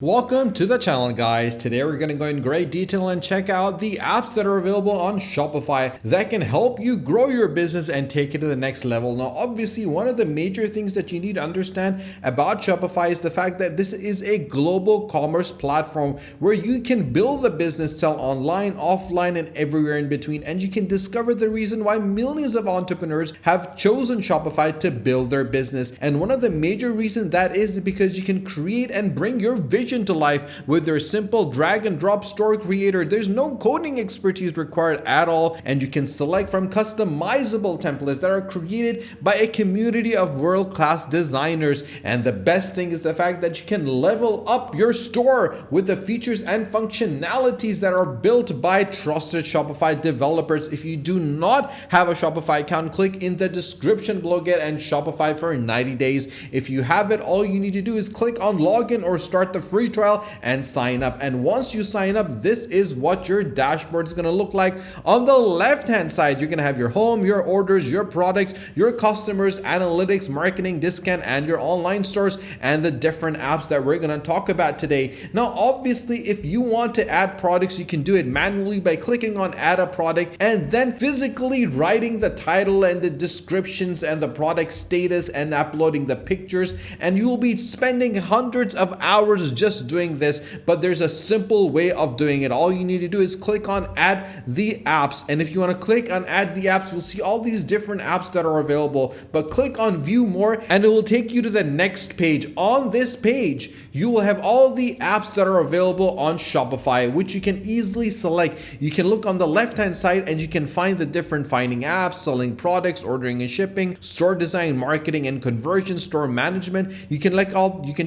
Welcome to the channel, guys. Today we're going to go in great detail and check out the apps that are available on Shopify that can help you grow your business and take it to the next level. Now, obviously, one of the major things that you need to understand about Shopify is the fact that this is a global commerce platform where you can build a business, sell online, offline, and everywhere in between. And you can discover the reason why millions of entrepreneurs have chosen Shopify to build their business. And one of the major reasons that is because you can create and bring your vision to life with their simple drag and drop store creator. There's no coding expertise required at all, and you can select from customizable templates that are created by a community of world-class designers. And the best thing is the fact that you can level up your store with the features and functionalities that are built by trusted Shopify developers. If you do not have a Shopify account, click in the description below, get and Shopify for 90 days. If you have it, all you need to do is click on login or start the free trial and sign up. And once you sign up, this is what your dashboard is going to look like. On the left hand side, you're going to have your home, your orders, your products, your customers, analytics, marketing, discount, and your online stores, and the different apps that we're going to talk about today. Now, obviously, if you want to add products, you can do it manually by clicking on add a product and then physically writing the title and the descriptions and the product status and uploading the pictures. And you will be spending hundreds of hours just doing this, but there's a simple way of doing it. All you need to do is click on add the apps. And if you want to click on add the apps, you'll see all these different apps that are available, but click on view more and it will take you to the next page. On this page, you will have all the apps that are available on Shopify, which you can easily select. You can look on the left hand side and you can find the different finding apps, selling products, ordering and shipping, store design, marketing and conversion, store management. You can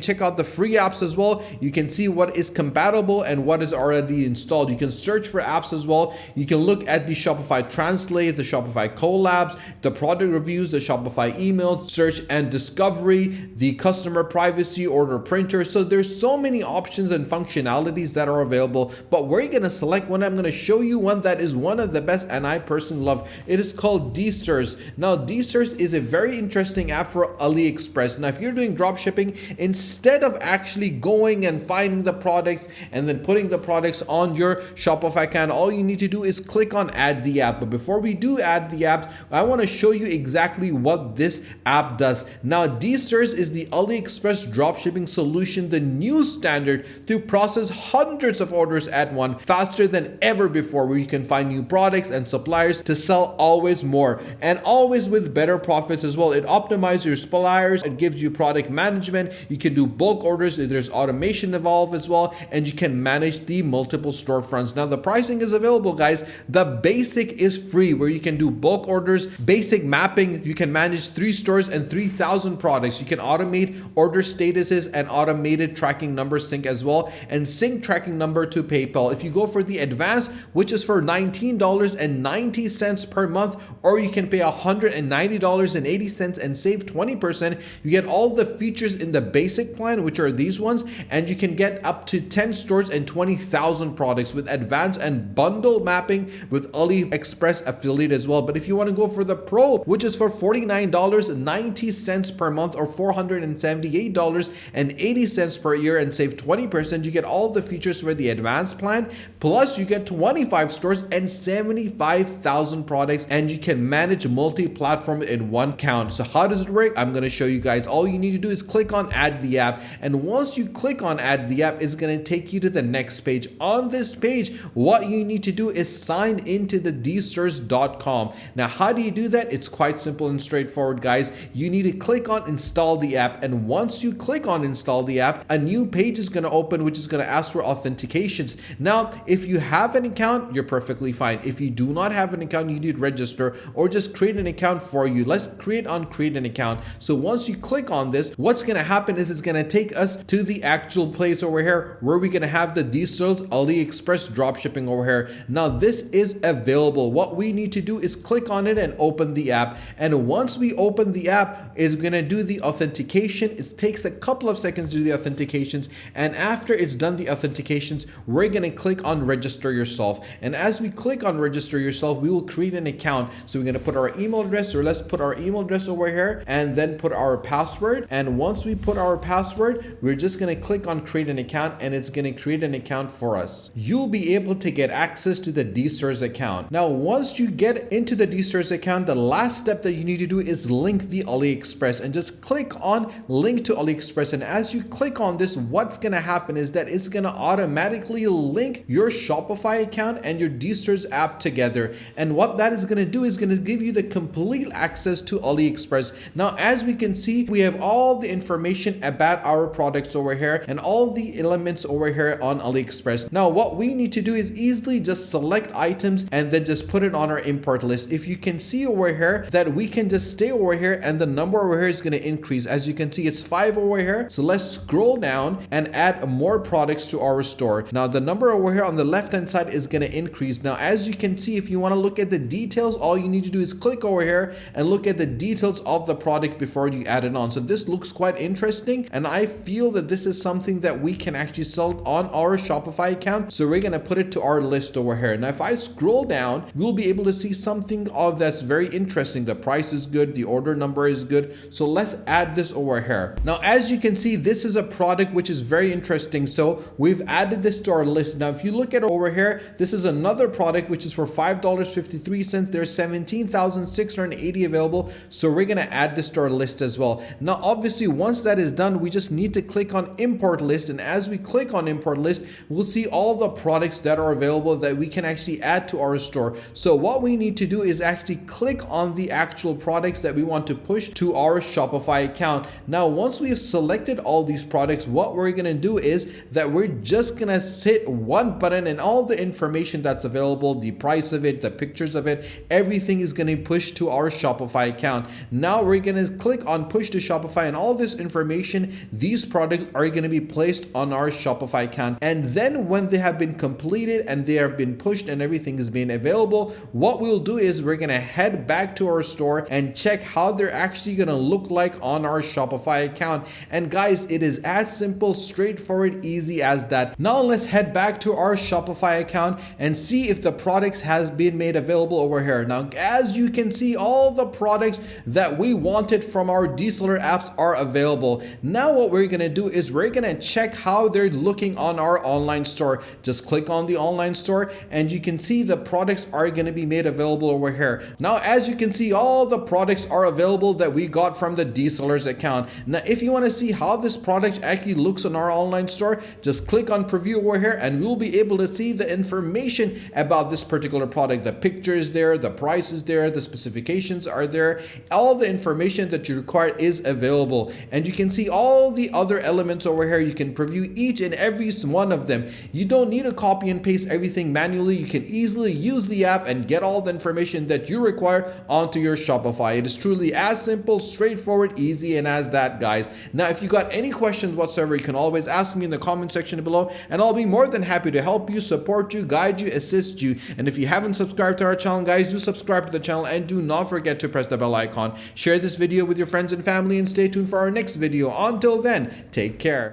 check out the free apps as well. You can see what is compatible and what is already installed. You can search for apps as well. You can look at the Shopify Translate, the Shopify Collabs, the product reviews, the Shopify email, search and discovery, the customer privacy, order printer. So there's so many options and functionalities that are available, but we're going to select one. I'm going to show you one that is one of the best and I personally love. It is called DSers. Now, DSers is a very interesting app for AliExpress. Now, if you're doing drop shipping, instead of actually going and finding the products and then putting the products on your Shopify account, all you need to do is click on add the app. But before we do add the app, I want to show you exactly what this app does. Now, DSers is the AliExpress dropshipping solution, the new standard to process hundreds of orders at once, faster than ever before, where you can find new products and suppliers to sell always more and always with better profits as well. It optimizes your suppliers, it gives you product management, you can do bulk orders, there's automation involved as well, and you can manage the multiple storefronts. Now, the pricing is available, guys. The basic is free, where you can do bulk orders, basic mapping, you can manage 3 stores and 3,000 products. You can automate order statuses and automated tracking number sync as well, and sync tracking number to PayPal. If you go for the advanced, which is for $19.90 per month, or you can pay $190.80 and save 20%, you get all the features in the basic plan, which are these ones, and you can get up to 10 stores and 20,000 products with advanced and bundle mapping with AliExpress affiliate as well. But if you want to go for the Pro, which is for $49.90 per month or $478.80 per year and save 20%, you get all the features for the advanced plan, plus you get 25 stores and 75,000 products, and you can manage multi-platform in one account. So how does it work? I'm going to show you guys. All you need to do is click on add the app, and once you click on add the app, it's going to take you to the next page. On this page, what you need to do is sign into the dsers.com. Now, how do you do that? It's quite simple and straightforward, guys. You need to click on install the app, and once you click on install the app, a new page is going to open, which is going to ask for authentications. Now, if you have an account, you're perfectly fine. If you do not have an account, you need to register or just create an account for you. Let's create an account. So once you click on this, what's going to happen is it's going to take us to the actual place over here where we're going to have the DSers AliExpress dropshipping over here. Now, this is available. What we need to do is click on it and open the app. And once we open the app, it's going to do the authentication. It takes a couple of seconds to do the authentications. And after it's done the authentications, we're going to click on register yourself. And as we click on register yourself, we will create an account. So we're going to put our email address, or let's put our email address over here and then put our password. And once we put our password, we're just going to click click on create an account, and it's going to create an account for us. You'll be able to get access to the DSers account. Now, once you get into the DSers account, the last step that you need to do is link the AliExpress, and just click on link to AliExpress. And as you click on this, what's going to happen is that it's going to automatically link your Shopify account and your DSers app together. And what that is going to do is going to give you the complete access to AliExpress. Now, as we can see, we have all the information about our products over here and all the elements over here on AliExpress. Now, what we need to do is easily just select items and then just put it on our import list. If you can see over here that we can just stay over here and the number over here is going to increase. As you can see, it's 5 over here. So let's scroll down and add more products to our store. Now, the number over here on the left hand side is going to increase. Now, as you can see, if you want to look at the details, all you need to do is click over here and look at the details of the product before you add it on. So this looks quite interesting, and I feel that this is something that we can actually sell on our Shopify account. So we're going to put it to our list over here. Now, if I scroll down, we'll be able to see something of that's very interesting. The price is good, the order number is good. So let's add this over here. Now, as you can see, this is a product which is very interesting. So we've added this to our list. Now, if you look at over here, this is another product which is for $5.53. There's 17,680 available. So we're going to add this to our list as well. Now, obviously, once that is done, we just need to click on import list. And as we click on import list, we'll see all the products that are available that we can actually add to our store. So what we need to do is actually click on the actual products that we want to push to our Shopify account. Now, once we have selected all these products, what we're going to do is that we're just going to hit one button, and all the information that's available, the price of it, the pictures of it, everything is going to be pushed to our Shopify account. Now we're going to click on push to Shopify, and all this information, these products are going to be placed on our Shopify account. And then when they have been completed and they have been pushed and everything is being available, what we'll do is we're going to head back to our store and check how they're actually going to look like on our Shopify account. And guys, it is as simple, straightforward, easy as that. Now let's head back to our Shopify account and see if the products has been made available over here. Now, as you can see, all the products that we wanted from our reseller apps are available. Now what we're going to do is we're going to check how they're looking on our online store. Just click on the online store and you can see the products are going to be made available over here. Now, as you can see, all the products are available that we got from the resellers account. Now, if you want to see how this product actually looks on our online store, just click on preview over here and we'll be able to see the information about this particular product. The picture is there, the price is there, the specifications are there, all the information that you require is available. And you can see all the other elements over here. You can preview each and every one of them. You don't need to copy and paste everything manually. You can easily use the app and get all the information that you require onto your Shopify. It is truly as simple, straightforward, easy, and as that, guys. Now, if you got any questions whatsoever, you can always ask me in the comment section below, and I'll be more than happy to help you, support you, guide you, assist you. And if you haven't subscribed to our channel, guys, do subscribe to the channel and do not forget to press the bell icon. Share this video with your friends and family and stay tuned for our next video. Until then, take care.